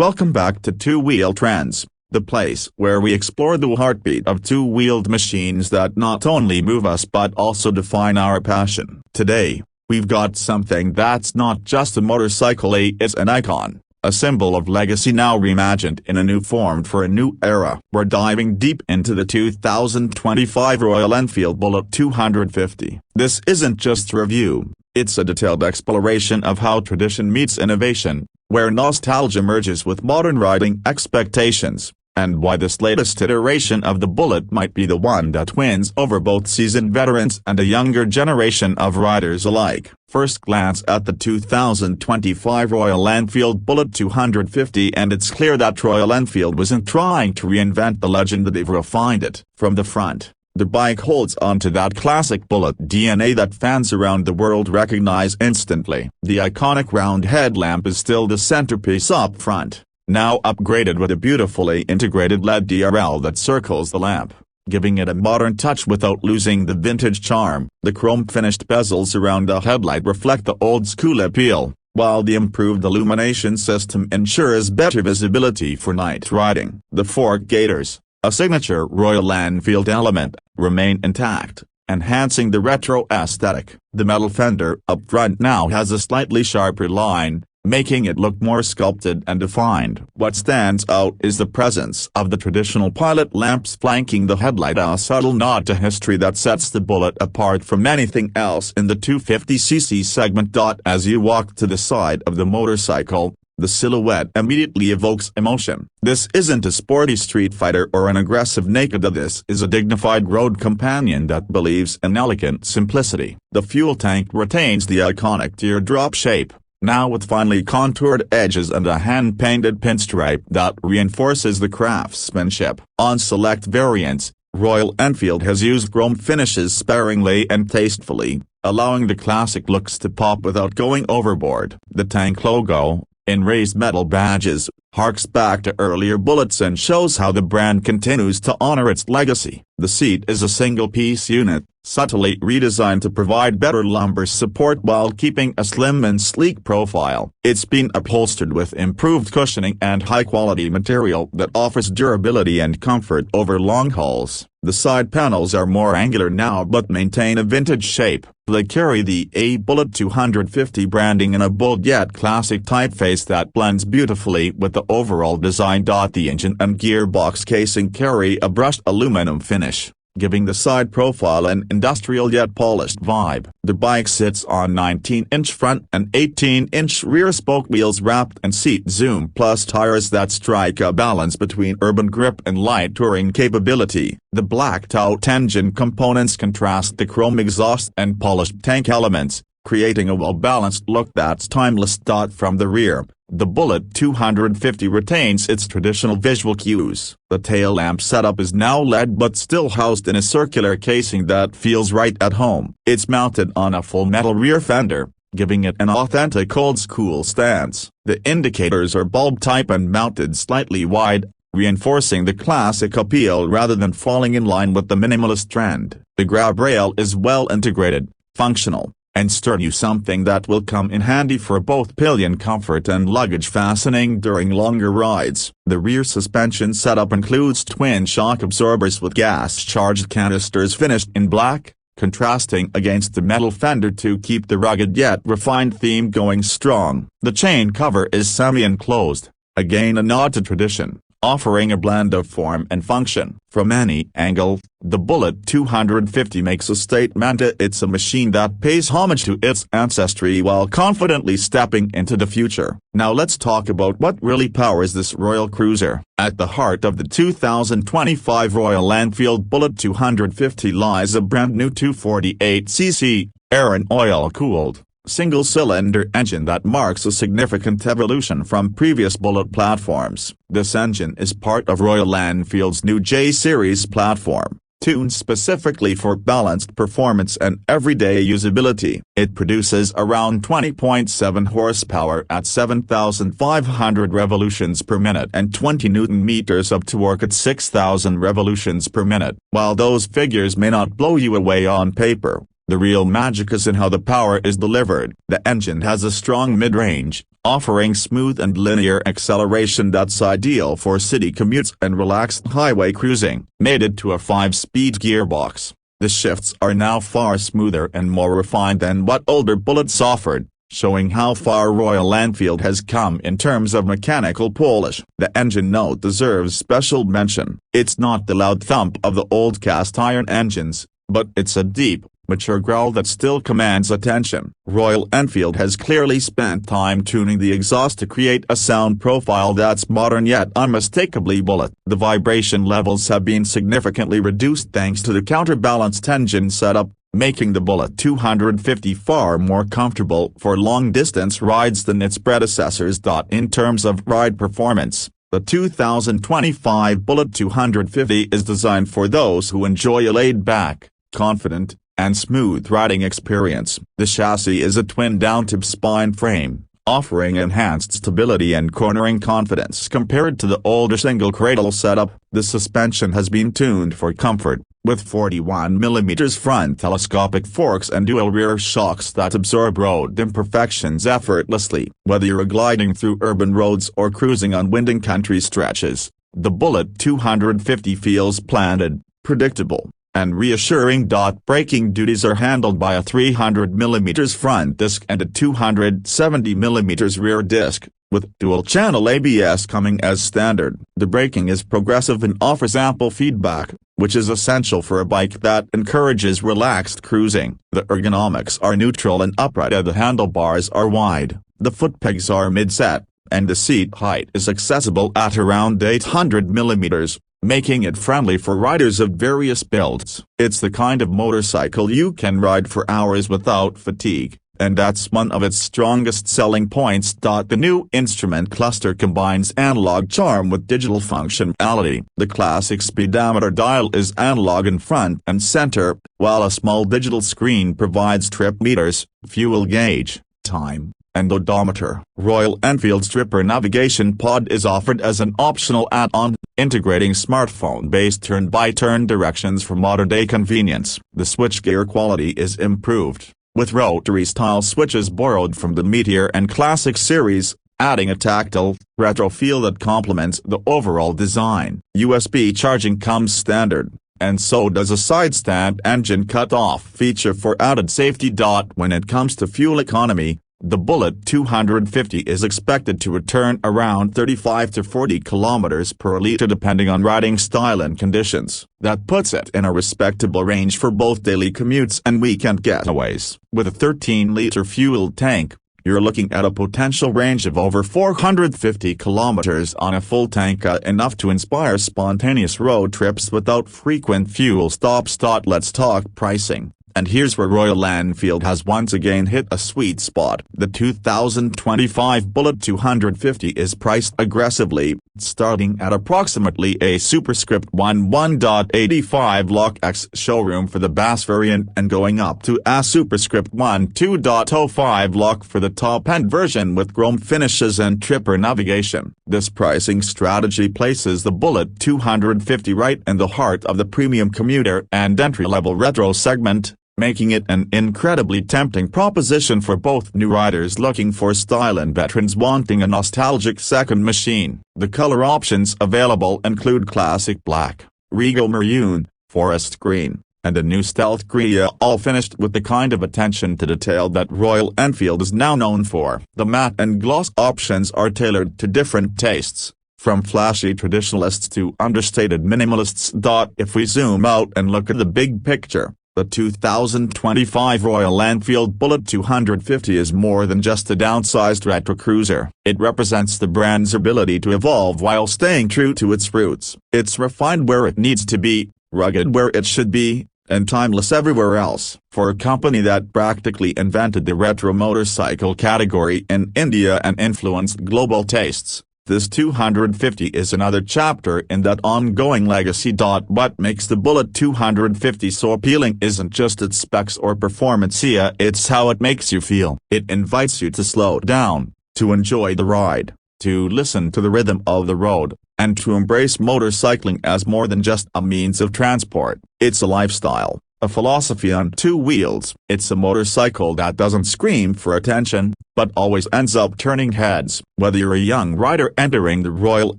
Welcome back to Two Wheel Trends, the place where we explore the heartbeat of two-wheeled machines that not only move us but also define our passion. Today, we've got something that's not just a motorcycle, it's an icon, a symbol of legacy now reimagined in a new form for a new era. We're diving deep into the 2025 Royal Enfield Bullet 250. This isn't just a review, it's a detailed exploration of how tradition meets innovation, where nostalgia merges with modern riding expectations, and why this latest iteration of the Bullet might be the one that wins over both seasoned veterans and a younger generation of riders alike. First glance at the 2025 Royal Enfield Bullet 250, and it's clear that Royal Enfield wasn't trying to reinvent the legend, they've refined it. From the front, the bike holds onto that classic Bullet DNA that fans around the world recognize instantly. The iconic round headlamp is still the centerpiece up front, now upgraded with a beautifully integrated LED DRL that circles the lamp, giving it a modern touch without losing the vintage charm. The chrome-finished bezels around the headlight reflect the old-school appeal, while the improved illumination system ensures better visibility for night riding. The fork gaiters, a signature Royal Enfield element, remain intact, enhancing the retro aesthetic. The metal fender up front now has a slightly sharper line, making it look more sculpted and defined. What stands out is the presence of the traditional pilot lamps flanking the headlight, a subtle nod to history that sets the Bullet apart from anything else in the 250cc segment. As you walk to the side of the motorcycle, the silhouette immediately evokes emotion. This isn't a sporty street fighter or an aggressive naked, this is a dignified road companion that believes in elegant simplicity. The fuel tank retains the iconic teardrop shape, now with finely contoured edges and a hand-painted pinstripe that reinforces the craftsmanship. On select variants, Royal Enfield has used chrome finishes sparingly and tastefully, allowing the classic looks to pop without going overboard. The tank logo, in raised metal badges, harks back to earlier Bullets and shows how the brand continues to honor its legacy. The seat is a single-piece unit, subtly redesigned to provide better lumbar support while keeping a slim and sleek profile. It's been upholstered with improved cushioning and high-quality material that offers durability and comfort over long hauls. The side panels are more angular now but maintain a vintage shape. They carry the A Bullet 250 branding in a bold yet classic typeface that blends beautifully with the overall design. The engine and gearbox casing carry a brushed aluminum finish, giving the side profile an industrial yet polished vibe. The bike sits on 19-inch front and 18-inch rear spoke wheels wrapped in Seat Zoom Plus tires that strike a balance between urban grip and light touring capability. The blacked-out engine components contrast the chrome exhaust and polished tank elements, creating a well-balanced look that's timeless. From the rear, the Bullet 250 retains its traditional visual cues. The tail lamp setup is now LED but still housed in a circular casing that feels right at home. It's mounted on a full metal rear fender, giving it an authentic old-school stance. The indicators are bulb-type and mounted slightly wide, reinforcing the classic appeal rather than falling in line with the minimalist trend. The grab rail is well integrated, functional, and sturdy, something that will come in handy for both pillion comfort and luggage fastening during longer rides. The rear suspension setup includes twin shock absorbers with gas-charged canisters finished in black, contrasting against the metal fender to keep the rugged yet refined theme going strong. The chain cover is semi-enclosed, again a nod to tradition, offering a blend of form and function. From any angle, the Bullet 250 makes a statement. It's a machine that pays homage to its ancestry while confidently stepping into the future. Now let's talk about what really powers this royal cruiser. At the heart of the 2025 Royal Enfield Bullet 250 lies a brand new 248cc, air and oil-cooled, single-cylinder engine that marks a significant evolution from previous Bullet platforms. This engine is part of Royal Enfield's new J-Series platform, tuned specifically for balanced performance and everyday usability. It produces around 20.7 horsepower at 7,500 revolutions per minute and 20 Nm of torque at 6,000 revolutions per minute. While those figures may not blow you away on paper, The real magic is in how the power is delivered. The engine has a strong mid-range, offering smooth and linear acceleration that's ideal for city commutes and relaxed highway cruising. Mated to a 5-speed gearbox, the shifts are now far smoother and more refined than what older Bullets offered, showing how far Royal Enfield has come in terms of mechanical polish. The engine note deserves special mention. It's not the loud thump of the old cast-iron engines, but it's a deep, mature growl that still commands attention. Royal Enfield has clearly spent time tuning the exhaust to create a sound profile that's modern yet unmistakably Bullet. The vibration levels have been significantly reduced thanks to the counterbalanced engine setup, making the Bullet 250 far more comfortable for long-distance rides than its predecessors. In terms of ride performance, the 2025 Bullet 250 is designed for those who enjoy a laid-back, confident, and smooth riding experience. The chassis is a twin down-tube spine frame, offering enhanced stability and cornering confidence compared to the older single cradle setup. The suspension has been tuned for comfort, with 41mm front telescopic forks and dual rear shocks that absorb road imperfections effortlessly. Whether you're gliding through urban roads or cruising on winding country stretches, the Bullet 250 feels planted, predictable, and reassuring. Braking duties are handled by a 300mm front disc and a 270mm rear disc, with dual-channel ABS coming as standard. The braking is progressive and offers ample feedback, which is essential for a bike that encourages relaxed cruising. The ergonomics are neutral and upright. The handlebars are wide, the foot pegs are mid-set, and the seat height is accessible at around 800mm. Making it friendly for riders of various builds. It's the kind of motorcycle you can ride for hours without fatigue, and that's one of its strongest selling points. The new instrument cluster combines analog charm with digital functionality. The classic speedometer dial is analog in front and center, while a small digital screen provides trip meters, fuel gauge, time, and odometer. Royal Enfield's Tripper Navigation Pod is offered as an optional add-on, integrating smartphone-based turn-by-turn directions for modern-day convenience. The switchgear quality is improved, with rotary-style switches borrowed from the Meteor and Classic series, adding a tactile, retro feel that complements the overall design. USB charging comes standard, and so does a side-stand engine cut-off feature for added safety. When it comes to fuel economy, the Bullet 250 is expected to return around 35 to 40 kilometers per liter depending on riding style and conditions. That puts it in a respectable range for both daily commutes and weekend getaways. With a 13-liter fuel tank, you're looking at a potential range of over 450 kilometers on a full tank, enough to inspire spontaneous road trips without frequent fuel stops. Let's talk pricing. And here's where Royal Enfield has once again hit a sweet spot. The 2025 Bullet 250 is priced aggressively, starting at approximately a superscript 11.85 lakh ex showroom for the bass variant and going up to a superscript 12.05 lakh for the top-end version with chrome finishes and tripper navigation. This pricing strategy places the Bullet 250 right in the heart of the premium commuter and entry-level retro segment, making it an incredibly tempting proposition for both new riders looking for style and veterans wanting a nostalgic second machine. The color options available include classic black, regal maroon, forest green, and a new stealth grey, all finished with the kind of attention to detail that Royal Enfield is now known for. The matte and gloss options are tailored to different tastes, from flashy traditionalists to understated minimalists. If we zoom out and look at the big picture, the 2025 Royal Enfield Bullet 250 is more than just a downsized retro cruiser. It represents the brand's ability to evolve while staying true to its roots. It's refined where it needs to be, rugged where it should be, and timeless everywhere else. For a company that practically invented the retro motorcycle category in India and influenced global tastes, this 250 is another chapter in that ongoing legacy. What makes the Bullet 250 so appealing isn't just its specs or performance, it's how it makes you feel. It invites you to slow down, to enjoy the ride, to listen to the rhythm of the road, and to embrace motorcycling as more than just a means of transport. It's a lifestyle, a philosophy on two wheels. It's a motorcycle that doesn't scream for attention, but always ends up turning heads. Whether you're a young rider entering the Royal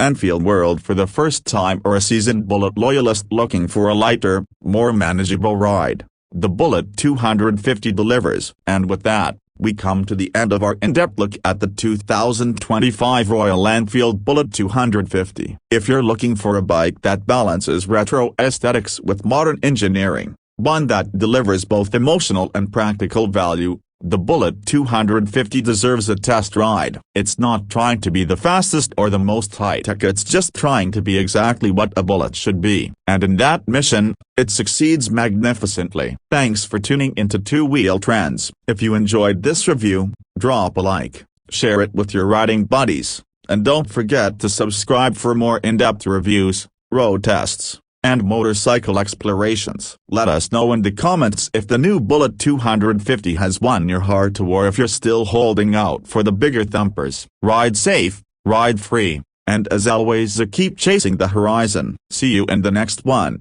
Enfield world for the first time or a seasoned Bullet loyalist looking for a lighter, more manageable ride, the Bullet 250 delivers. And with that, we come to the end of our in-depth look at the 2025 Royal Enfield Bullet 250. If you're looking for a bike that balances retro aesthetics with modern engineering, one that delivers both emotional and practical value, the Bullet 250 deserves a test ride. It's not trying to be the fastest or the most high-tech, it's just trying to be exactly what a Bullet should be. And in that mission, it succeeds magnificently. Thanks for tuning into Two Wheel Trends. If you enjoyed this review, drop a like, share it with your riding buddies, and don't forget to subscribe for more in-depth reviews, road tests, and motorcycle explorations. Let us know in the comments if the new Bullet 250 has won your heart or if you're still holding out for the bigger thumpers. Ride safe, ride free, and as always keep chasing the horizon. See you in the next one.